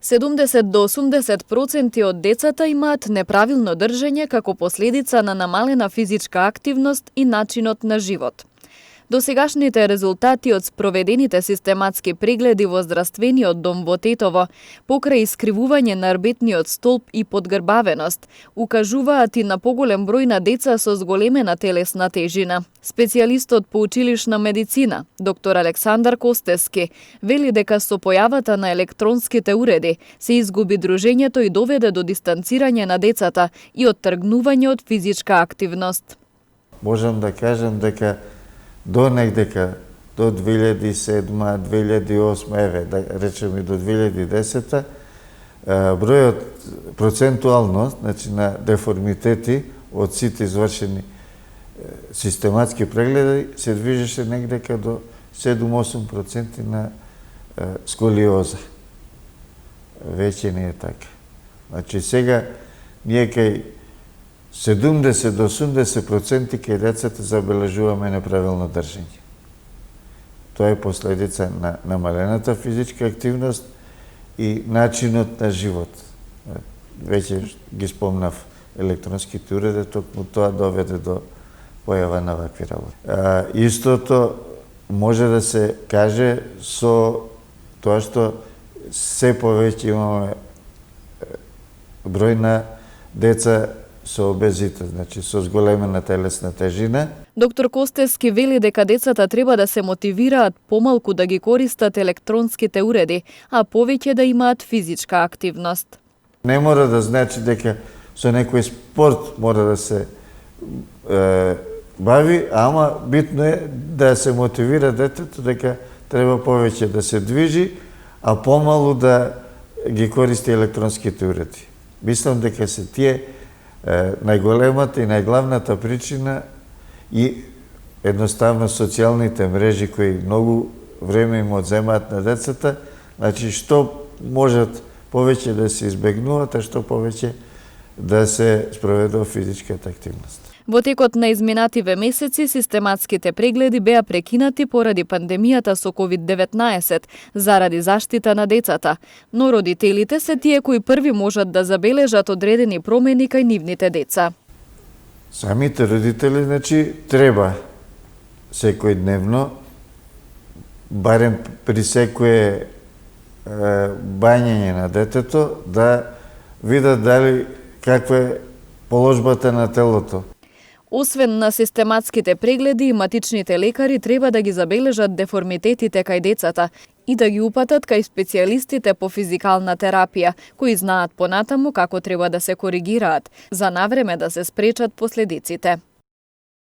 70 до 80% од децата имаат неправилно држење како последица на намалена физичка активност и начинот на живот. Досегашните резултати од спроведените систематски прегледи во здравствениот дом во Тетово, покрај искривување на рбетниот столб и подгрбавеност, укажуваат и на поголем број на деца со зголемена телесна тежина. Специјалистот по училишна медицина, доктор Александар Костески, вели дека со појавата на електронските уреди се изгуби дружењето и доведе до дистанцирање на децата и оттргнување од физичка активност. Можам да кажам дека до негдека, до 2007, 2008, еве, да речем и до 2010, бројот процентуално, значи на деформитети од сите извршени систематски прегледи се движеше негдека до 7-8% на сколиоза. Веќе не е така. Значи сега ние кај 70 до 80% кај децата забележуваме неправилно држење. Тоа е последица на намалената физичка активност и начинот на живот. Веќе ги спомнав електронските уреди, токму тоа доведе до појава на вакви работи. Истото може да се каже со тоа што се повеќе имаме број на деца со обезитет, значи со зголемена телесна тежина. Доктор Костески вели дека децата треба да се мотивираат помалку да ги користат електронските уреди, а повеќе да имаат физичка активност. Не мора да значи дека со некој спорт мора да се бави, ама битно е да се мотивира детето дека треба повеќе да се движи, а помалу да ги користи електронските уреди. Мислам дека се тие најголемата и најглавната причина и едноставно социјалните мрежи кои многу време им одземаат на децата, значи што можат повеќе да се избегнуваат, а што повеќе да се спроведува физичката активност. Во текот на изминативе месеци, систематските прегледи беа прекинати поради пандемијата со COVID-19, заради заштита на децата, но родителите се тие кои први можат да забележат одредени промени кај нивните деца. Самите родители, значи, треба секојдневно, барем при секое бањење на детето, да видат дали каква е положбата на телото. Освен на систематските прегледи, матичните лекари треба да ги забележат деформитетите кај децата и да ги упатат кај специјалистите по физикална терапија, кои знаат понатаму како треба да се коригираат, за навреме да се спречат последиците.